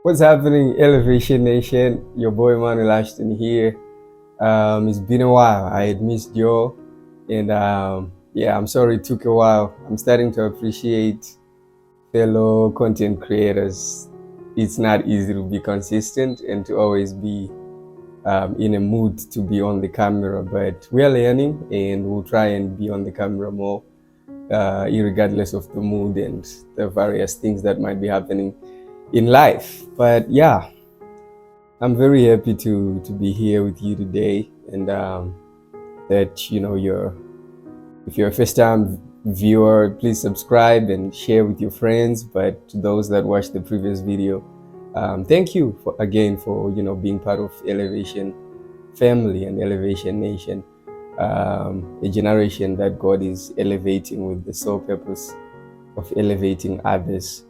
What's happening, Elevation Nation? Your boy Manuel Ashton here. It's been a while. I had missed you, and I'm sorry it took a while. I'm starting to appreciate fellow content creators. It's not easy to be consistent and to always be in a mood to be on the camera, but we're learning, and we'll try and be on the camera more, regardless of the mood and the various things that might be happening in life. But yeah, I'm very happy to be here with you today, and that if you're a first-time viewer, please subscribe and share with your friends. But to those that watched the previous video, thank you again for being part of Elevation family and Elevation Nation, a generation that God is elevating with the sole purpose of elevating others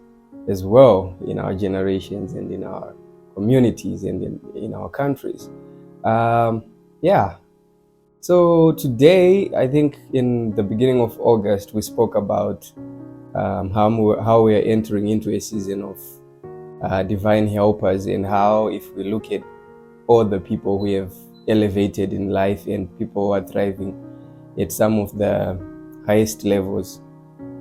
as well in our generations and in our communities and in our countries. So today, I think in the beginning of August, we spoke about how we are entering into a season of divine helpers, and how if we look at all the people we have elevated in life and people who are thriving at some of the highest levels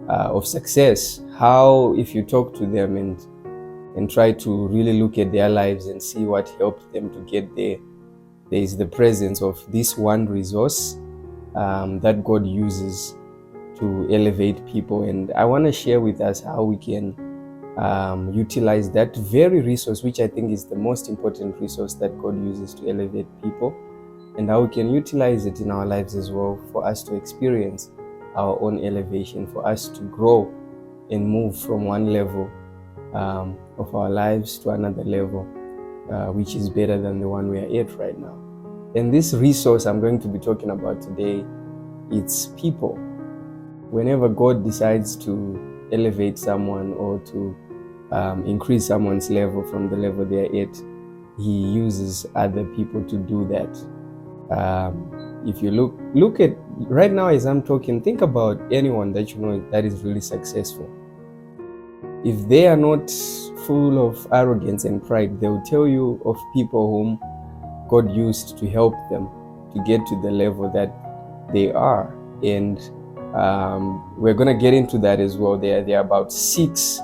of success, how if you talk to them and try to really look at their lives and see what helped them to get there, there is the presence of this one resource that God uses to elevate people. And I want to share with us how we can utilize that very resource, which I think is the most important resource that God uses to elevate people, and how we can utilize it in our lives as well, for us to experience our own elevation, for us to grow and move from one level of our lives to another level, which is better than the one we are at right now. And this resource I'm going to be talking about today, it's people. Whenever God decides to elevate someone or to increase someone's level from the level they are at, He uses other people to do that. If you look at right now as I'm talking, think about anyone that you know that is really successful. If they are not full of arrogance and pride, they will tell you of people whom God used to help them to get to the level that they are. And we're going to get into that as well. There are about 6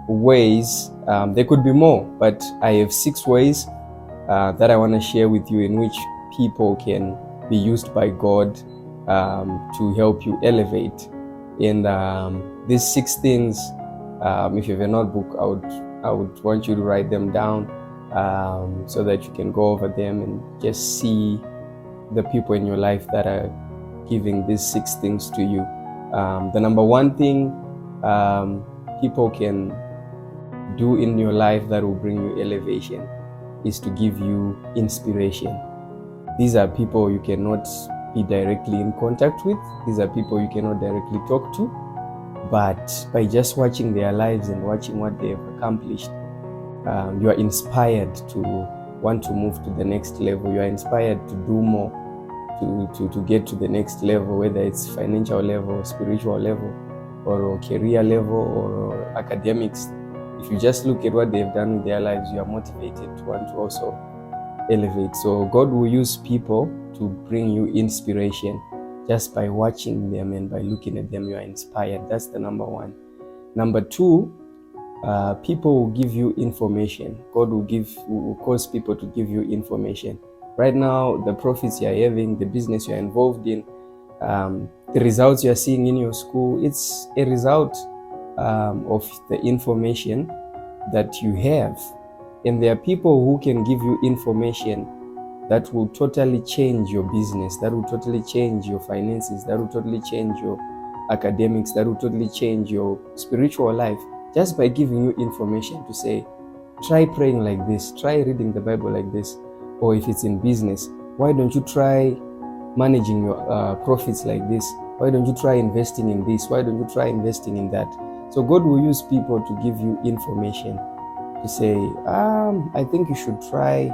ways. There could be more, but I have 6 ways that I want to share with you in which people can be used by God to help you elevate. And these 6 things, if you have a notebook, I would want you to write them down, so that you can go over them and just see the people in your life that are giving these 6 things to you. The number 1 thing people can do in your life that will bring you elevation is to give you inspiration. These are people you cannot be directly in contact with. These are people you cannot directly talk to. But by just watching their lives and watching what they have accomplished, you are inspired to want to move to the next level. You are inspired to do more, to get to the next level, whether it's financial level, spiritual level, or career level, or academics. If you just look at what they've done with their lives, you are motivated to want to also elevate. So God will use people to bring you inspiration. Just by watching them and by looking at them, you are inspired. That's the number 1. Number 2, people will give you information. God will cause people to give you information. Right now, the profits you are having, the business you are involved in, the results you are seeing in your school, it's a result of the information that you have. And there are people who can give you information that will totally change your business, that will totally change your finances, that will totally change your academics, that will totally change your spiritual life, just by giving you information to say, try praying like this, try reading the Bible like this. Or if it's in business, why don't you try managing your profits like this? Why don't you try investing in this? Why don't you try investing in that? So God will use people to give you information to say, I think you should try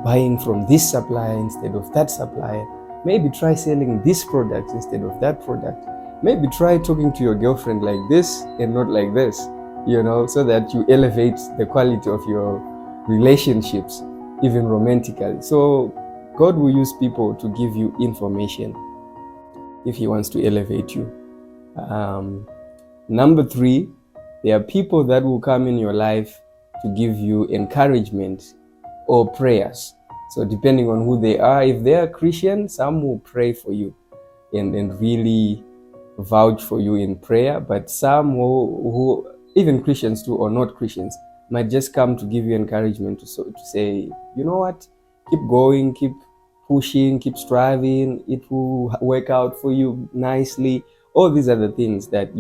buying from this supplier instead of that supplier. Maybe try selling this product instead of that product. Maybe try talking to your girlfriend like this and not like this. so that you elevate the quality of your relationships, even romantically. So God will use people to give you information if He wants to elevate you. Number 3, there are people that will come in your life to give you encouragement or prayers. So depending on who they are, if they are Christian, some will pray for you and really vouch for you in prayer, but some who even Christians too or not Christians might just come to give you encouragement to say, you know what, keep going, keep pushing, keep striving, it will work out for you nicely. All these are the things that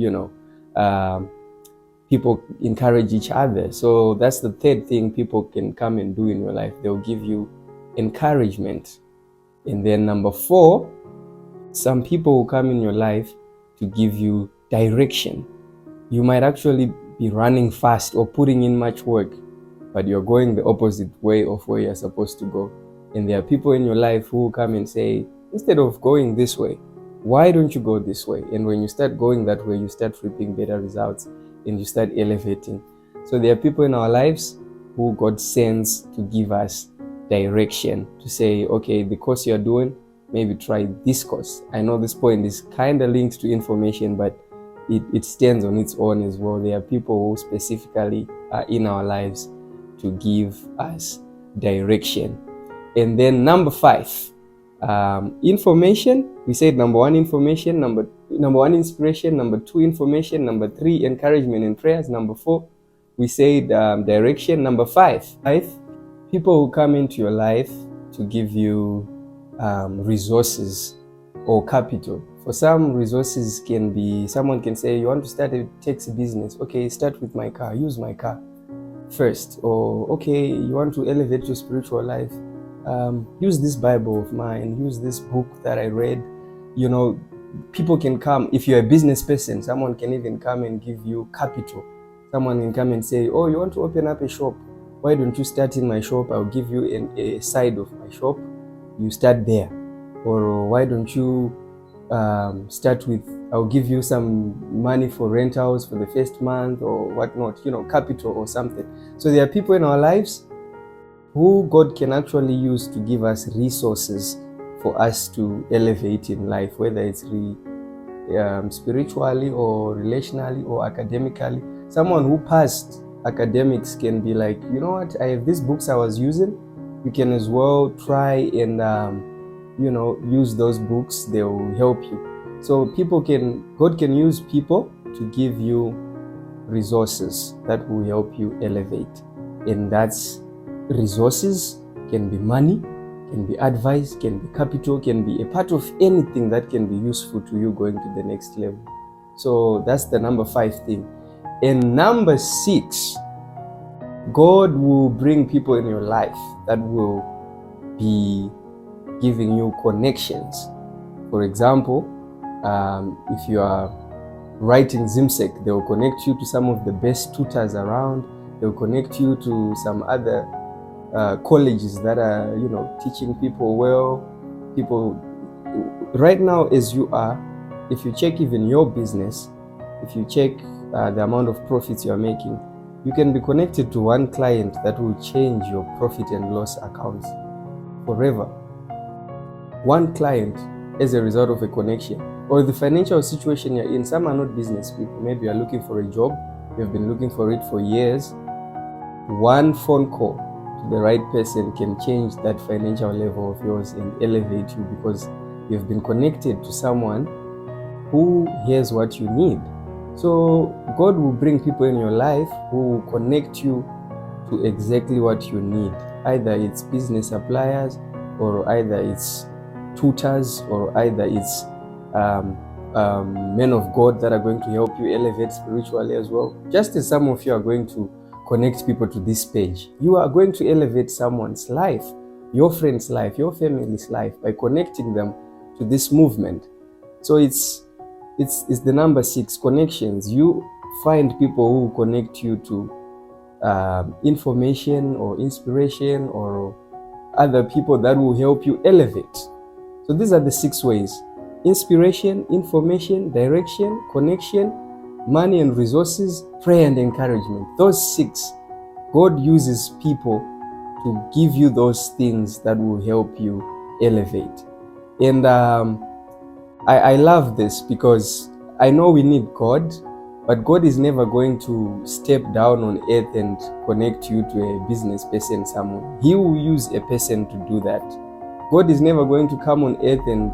people encourage each other. So that's the third thing people can come and do in your life. They'll give you encouragement. And then number 4, some people will come in your life to give you direction. You might actually be running fast or putting in much work, but you're going the opposite way of where you're supposed to go. And there are people in your life who will come and say, instead of going this way, why don't you go this way? And when you start going that way, you start reaping better results and you start elevating. So there are people in our lives who God sends to give us direction, to say, okay, the course you're doing, maybe try this course. I know this point is kind of linked to information, but it stands on its own as well. There are people who specifically are in our lives to give us direction. And then number 5, information. We said number 1, information. Number 1, inspiration. Number 2, information. Number 3, encouragement and prayers. Number 4, we said direction. Number 5, people who come into your life to give you resources or capital. For some, resources can be, someone can say, you want to start a taxi business. Okay, start with my car, use my car first. Or okay, you want to elevate your spiritual life, use this Bible of mine, use this book that I read. People can come. If you're a business person, someone can even come and give you capital. Someone can come and say, oh, you want to open up a shop, why don't you start in my shop? I'll give you a side of my shop, you start there. Or why don't you start with, I'll give you some money for rentals for the first month or whatnot, capital or something. So there are people in our lives who God can actually use to give us resources for us to elevate in life, whether it's spiritually or relationally or academically. Someone who passed academics can be like, you know what, I have these books I was using, you can as well try and use those books, they will help you. So God can use people to give you resources that will help you elevate. And that's resources, can be money, can be advice, can be capital, can be a part of anything that can be useful to you going to the next level. So that's the number 5 thing. And number 6, God will bring people in your life that will be giving you connections. For example, if you are writing ZIMSEC, they will connect you to some of the best tutors around. They will connect you to some other colleges that are, teaching people well. People right now, as you are, if you check even your business, if you check the amount of profits you are making, you can be connected to one client that will change your profit and loss accounts forever. One client as a result of a connection. Or the financial situation you're in, some are not business people. Maybe you're looking for a job, you've been looking for it for years. One phone call to the right person can change that financial level of yours and elevate you, because you've been connected to someone who hears what you need. So God will bring people in your life who will connect you to exactly what you need. Either it's business suppliers, or either it's tutors, or either it's men of God that are going to help you elevate spiritually as well. Just as some of you are going to connect people to this page, you are going to elevate someone's life, your friend's life, your family's life, by connecting them to this movement. So it's the number 6, connections. You find people who connect you to information or inspiration or other people that will help you elevate. So these are the 6 ways: inspiration, information, direction, connection, money and resources, prayer and encouragement. Those 6, God uses people to give you those things that will help you elevate. And I love this because I know we need God, but God is never going to step down on earth and connect you to a business person somewhere. He will use a person to do that. God is never going to come on earth and,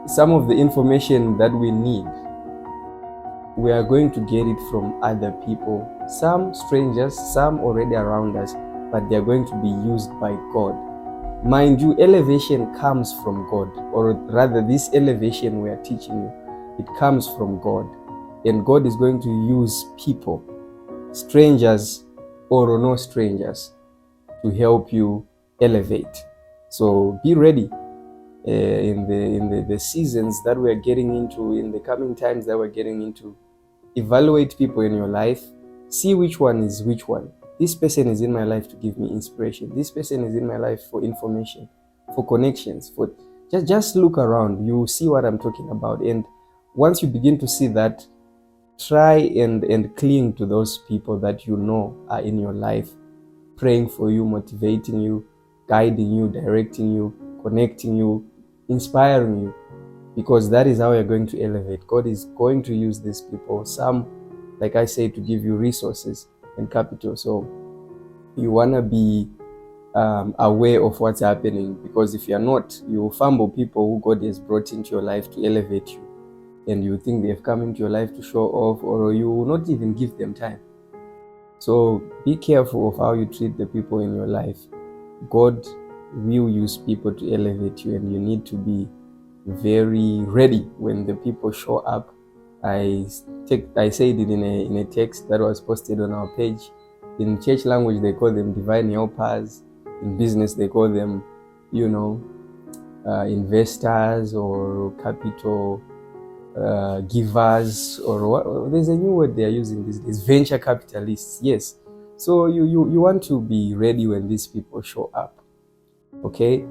some of the information that we need, we are going to get it from other people, some strangers, some already around us, but they're going to be used by God. Mind you, elevation comes from God, or rather this elevation we are teaching you, it comes from God. And God is going to use people, strangers or no strangers, to help you elevate. So be ready in the seasons that we are getting into, in the coming times that we're getting into. Evaluate people in your life. See which one is which one. This person is in my life to give me inspiration. This person is in my life for information, for connections, for just look around. You see what I'm talking about. And once you begin to see that, try and cling to those people that you know are in your life, praying for you, motivating you, guiding you, directing you, connecting you, inspiring you, because that is how you're going to elevate. God is going to use these people, some, like I say, to give you resources and capital. So you want to be aware of what's happening, because if you're not, you will fumble people who God has brought into your life to elevate you, and you think they've come into your life to show off, or you will not even give them time. So be careful of how you treat the people in your life. God will use people to elevate you, and you need to be very ready when the people show up. I said it in a text that was posted on our page. In church language, they call them divine helpers. In business, they call them, investors or capital givers, or what? There's a new word they are using these days, venture capitalists. Yes. So you want to be ready when these people show up. Okay.